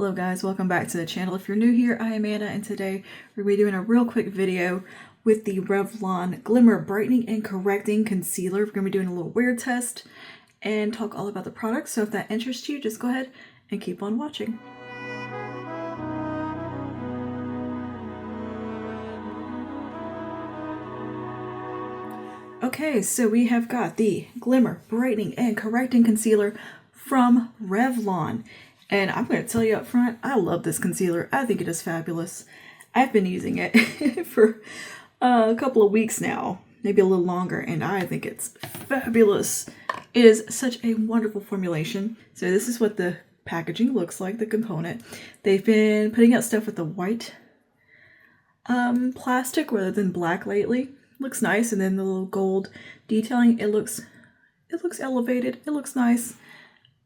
Hello guys, welcome back to the channel. If you're new here, I am Anna, and today we're going to be doing a real quick video with the Revlon Glimmer Brightening and Correcting Concealer. We're going to be doing a little wear test and talk all about the product. So if that interests you, just go ahead and keep on watching. Okay, so we have got the Glimmer Brightening and Correcting Concealer from Revlon. And I'm going to tell you up front, I love this concealer. I think it is fabulous. I've been using it for a couple of weeks now, maybe a little longer, and I think it's fabulous. It is such a wonderful formulation. So this is what the packaging looks like, the component. They've been putting out stuff with the white plastic rather than black lately. Looks nice, and then the little gold detailing, it looks elevated. It looks nice.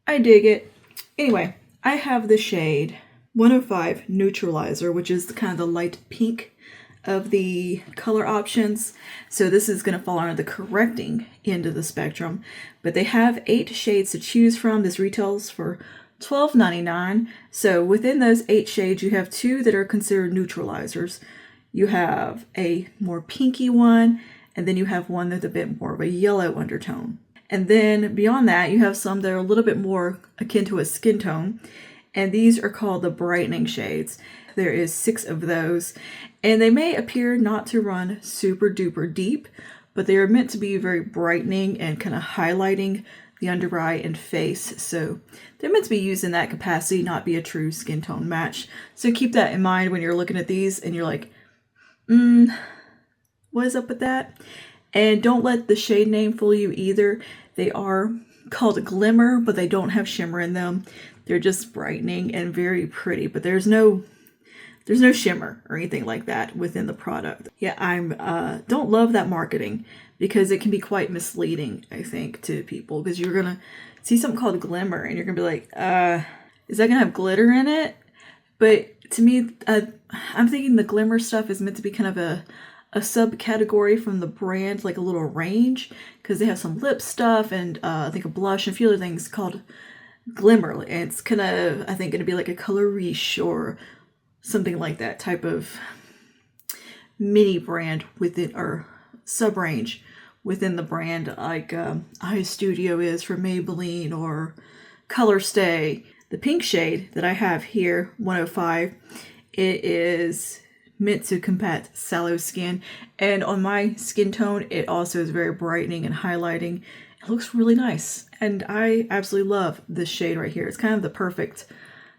I dig it. Anyway, I have the shade 105 Neutralizer, which is kind of the light pink of the color options. So this is going to fall under the correcting end of the spectrum. But they have 8 shades to choose from. This retails for $12.99. So within those 8 shades, you have 2 that are considered neutralizers. You have a more pinky one, and then you have one that's a bit more of a yellow undertone. And then beyond that, you have some that are a little bit more akin to a skin tone. And these are called the brightening shades. There is 6 of those. And they may appear not to run super duper deep, but they are meant to be very brightening and kind of highlighting the under eye and face. So they're meant to be used in that capacity, not be a true skin tone match. So keep that in mind when you're looking at these and you're like, what is up with that? And don't let the shade name fool you either. They are called Glimmer, but they don't have shimmer in them. They're just brightening and very pretty, but there's no shimmer or anything like that within the product. Yeah, I don't love that marketing because it can be quite misleading, I think, to people, because you're gonna see something called Glimmer and you're gonna be like, is that gonna have glitter in it? But to me, I'm thinking the Glimmer stuff is meant to be kind of a subcategory from the brand, like a little range, because they have some lip stuff and I think a blush and a few other things called Glimmer. And it's kind of, I think, going to be like a color riche or something like that type of mini brand within, or sub range within the brand, like Eye Studio is for Maybelline or Color Stay. The pink shade that I have here, 105, it is meant to combat sallow skin, and on my skin tone it also is very brightening and highlighting. It looks really nice, and I absolutely love this shade right here. It's kind of the perfect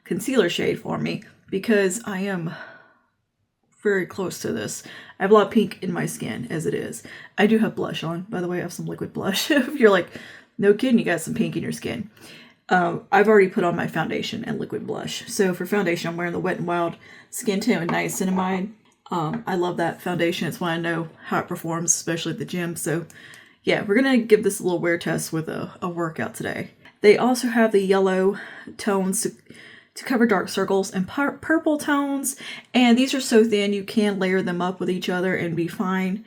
concealer shade for me because I am very close to this. I have a lot of pink in my skin as it is. I do have blush on, by the way. I have some liquid blush. If you're like, no kidding, you got some pink in your skin. I've already put on my foundation and liquid blush. So for foundation, I'm wearing the Wet n Wild Skin Tint with Niacinamide. I love that foundation. It's when I know how it performs, especially at the gym. So yeah, we're going to give this a little wear test with a workout today. They also have the yellow tones to cover dark circles and purple tones. And these are so thin, you can layer them up with each other and be fine.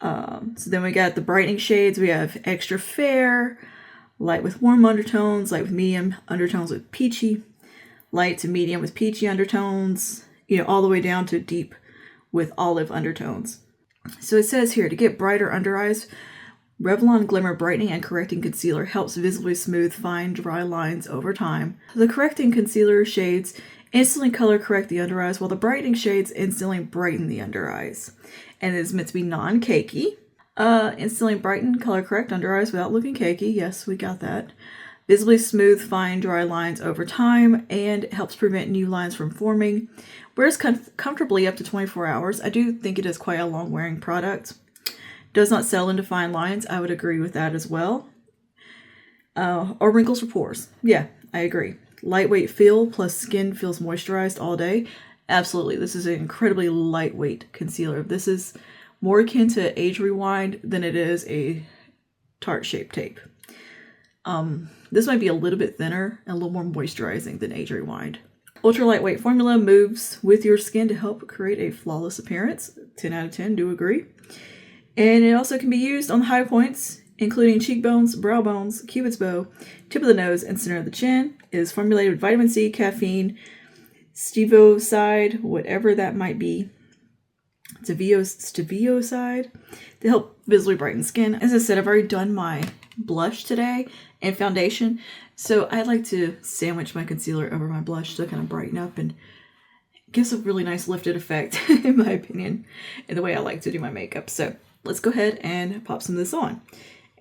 So then we got the brightening shades. We have Extra Fair, light with warm undertones, light with medium undertones with peachy, light to medium with peachy undertones, all the way down to deep with olive undertones. So it says here, to get brighter under eyes, Revlon Glimmer Brightening and Correcting Concealer helps visibly smooth fine, dry lines over time. The correcting concealer shades instantly color correct the under eyes, while the brightening shades instantly brighten the under eyes. And it is meant to be non-cakey. Instantly brighten, color correct under eyes without looking cakey. Yes, we got that. Visibly smooth, fine, dry lines over time, and it helps prevent new lines from forming. Wears comfortably up to 24 hours. I do think it is quite a long wearing product. Does not settle into fine lines. I would agree with that as well. Or wrinkles or pores. Yeah, I agree. Lightweight feel plus skin feels moisturized all day. Absolutely. This is an incredibly lightweight concealer. This is more akin to Age Rewind than it is a Tarte Shape Tape. This might be a little bit thinner and a little more moisturizing than Age Rewind. Ultra lightweight formula moves with your skin to help create a flawless appearance. 10 out of 10, do agree. And it also can be used on the high points, including cheekbones, brow bones, cupid's bow, tip of the nose, and center of the chin. It is formulated with vitamin C, caffeine, Stevoside, whatever that might be. Stevoside to help visibly brighten skin. As I said, I've already done my blush today and foundation, so I like to sandwich my concealer over my blush to kind of brighten up and gives a really nice lifted effect, in my opinion, in the way I like to do my makeup. So let's go ahead and pop some of this on.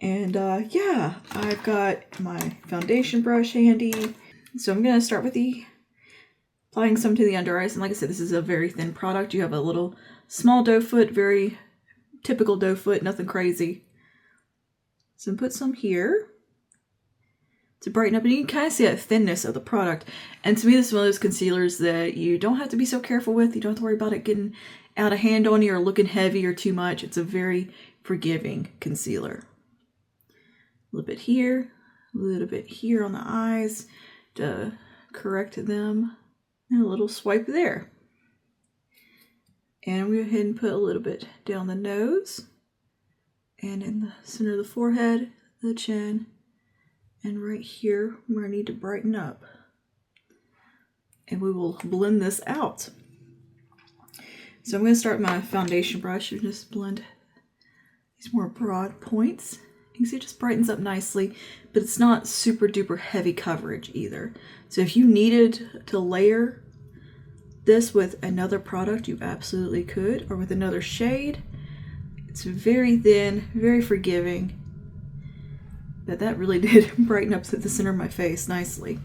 And yeah, I've got my foundation brush handy. So I'm going to start with applying some to the under eyes. And like I said, this is a very thin product. You have a little small doe foot, very typical doe foot, nothing crazy. So put some here to brighten up. And you can kind of see that thinness of the product. And to me, this is one of those concealers that you don't have to be so careful with. You don't have to worry about it getting out of hand on you or looking heavy or too much. It's a very forgiving concealer. A little bit here, a little bit here on the eyes to correct them, and a little swipe there. And I'm going to go ahead and put a little bit down the nose, and in the center of the forehead, the chin, and right here where I need to brighten up. And we will blend this out. So I'm going to start my foundation brush and just blend these more broad points. You can see it just brightens up nicely, but it's not super duper heavy coverage either. So if you needed to layer this with another product, you absolutely could, or with another shade. It's very thin, very forgiving, but that really did brighten up the center of my face nicely.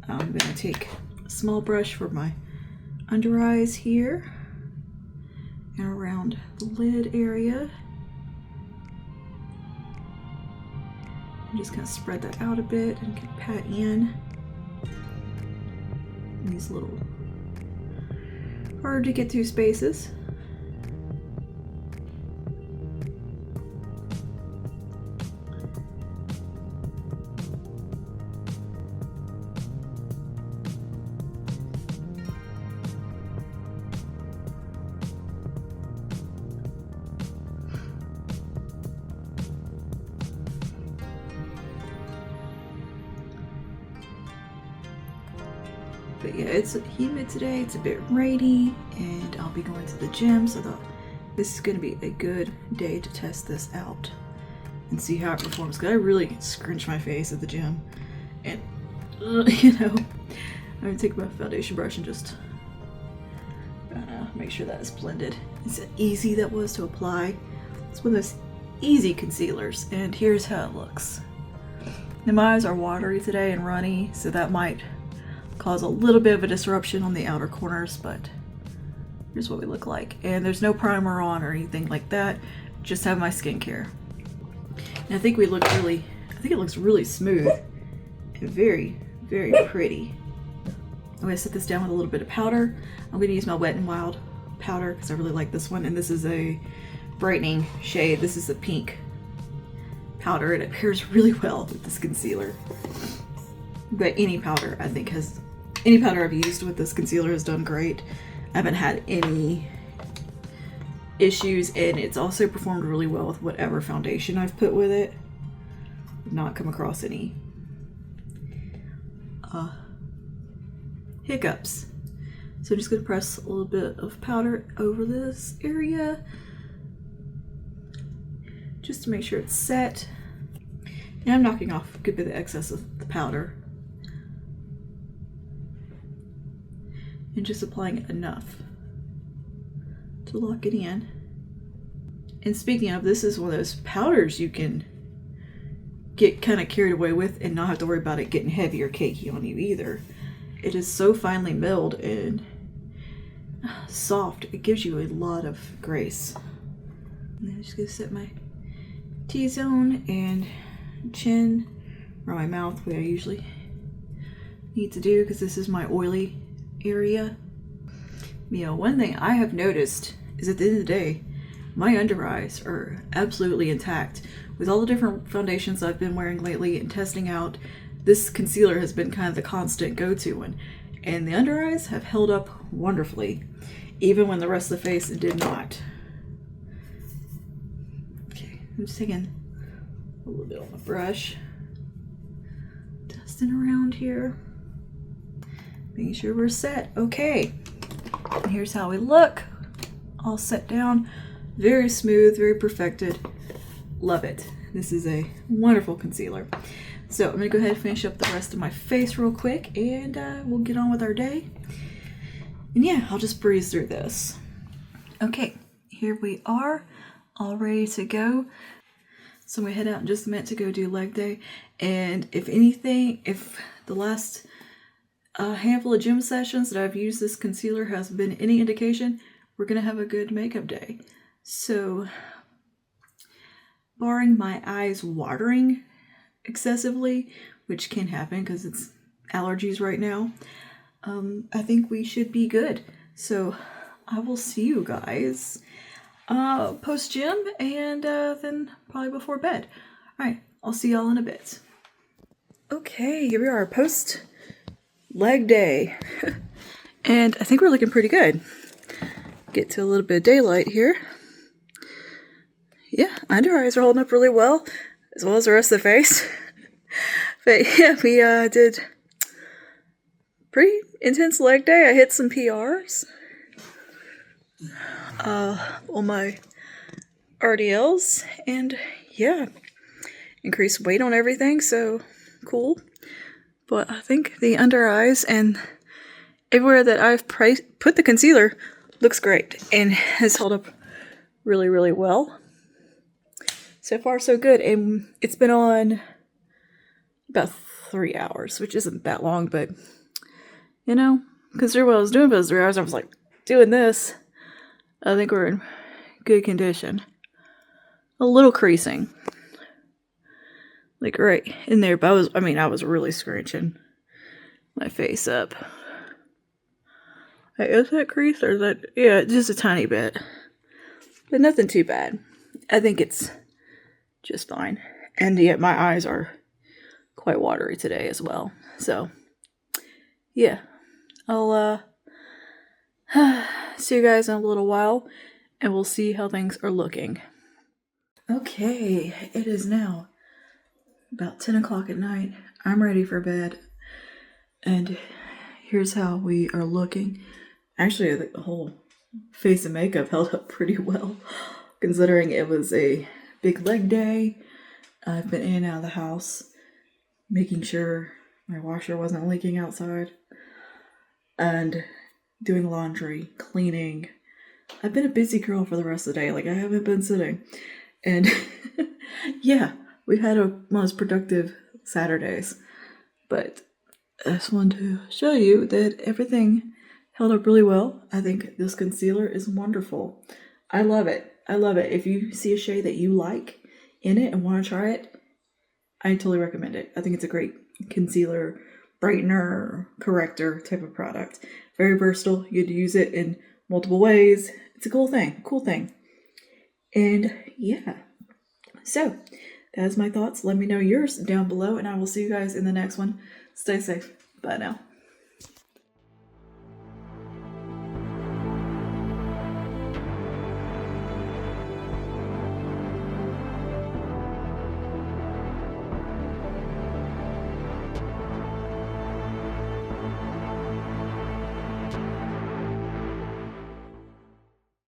I'm going to take a small brush for my under eyes here and around the lid area. And just kind of spread that out a bit and pat in these little hard to get to spaces. But yeah, it's humid today, it's a bit rainy, and I'll be going to the gym, so this is going to be a good day to test this out and see how it performs. Because I really scrunch my face at the gym, and you know, I'm going to take my foundation brush and just make sure that is blended. It's easy that was to apply. It's one of those easy concealers, and here's how it looks. Now my eyes are watery today and runny, so that might cause a little bit of a disruption on the outer corners, but here's what we look like. And there's no primer on or anything like that. Just have my skincare. And I think it looks really smooth and very, very pretty. I'm going to set this down with a little bit of powder. I'm going to use my Wet n Wild powder because I really like this one. And this is a brightening shade. This is a pink powder, and it pairs really well with this concealer. But any powder, I think, any powder I've used with this concealer has done great. I haven't had any issues, and it's also performed really well with whatever foundation I've put with it. I've not come across any hiccups. So I'm just going to press a little bit of powder over this area just to make sure it's set. And I'm knocking off a good bit of the excess of the powder. And just applying it enough to lock it in. And speaking of, this is one of those powders you can get kind of carried away with and not have to worry about it getting heavy or cakey on you either. It is so finely milled and soft. It gives you a lot of grace. And I'm just going to set my T-zone and chin around my mouth the way I usually need to do, because this is my oily area. You know, one thing I have noticed is at the end of the day, my under eyes are absolutely intact. With all the different foundations I've been wearing lately and testing out, this concealer has been kind of the constant go-to one. And the under eyes have held up wonderfully, even when the rest of the face did not. Okay, I'm just taking a little bit on the brush, dusting around here. Making sure we're set. Okay. And here's how we look. All set down. Very smooth, very perfected. Love it. This is a wonderful concealer. So I'm going to go ahead and finish up the rest of my face real quick, and we'll get on with our day. And yeah, I'll just breeze through this. Okay, here we are, all ready to go. So I'm going to head out in just a minute to go do leg day. And if anything, if the last handful of gym sessions that I've used this concealer has been any indication, we're going to have a good makeup day. So, barring my eyes watering excessively, which can happen because it's allergies right now, I think we should be good. So I will see you guys post gym and then probably before bed. All right, I'll see y'all in a bit. Okay, here we are, post leg day. And I think we're looking pretty good. Get to a little bit of daylight here. Yeah, under eyes are holding up really well, as well as the rest of the face. But yeah, we did pretty intense leg day. I hit some PRs on my RDLs, and yeah, increased weight on everything, so cool. But I think the under eyes and everywhere that I've put the concealer looks great and has held up really, really well. So far, so good. And it's been on about 3 hours, which isn't that long, but you know, consider what I was doing for those 3 hours. I was like, doing this. I think we're in good condition. A little creasing, like right in there, but I was really scrunching my face up. Hey, is that crease or is that, yeah, just a tiny bit, but nothing too bad. I think it's just fine. And yet my eyes are quite watery today as well. So yeah, I'll see you guys in a little while and we'll see how things are looking. Okay, it is now about 10 o'clock at night. I'm ready for bed. And here's how we are looking. Actually, I think the whole face and makeup held up pretty well, considering it was a big leg day. I've been in and out of the house, making sure my washer wasn't leaking outside, and doing laundry, cleaning. I've been a busy girl for the rest of the day. Like, I haven't been sitting. And yeah, we've had a most productive Saturdays. But I just wanted to show you that everything held up really well. I think this concealer is wonderful. I love it. I love it. If you see a shade that you like in it and want to try it, I totally recommend it. I think it's a great concealer, brightener, corrector type of product. Very versatile. You get to use it in multiple ways. It's a cool thing. And yeah, so that's my thoughts. Let me know yours down below, and I will see you guys in the next one. Stay safe. Bye now.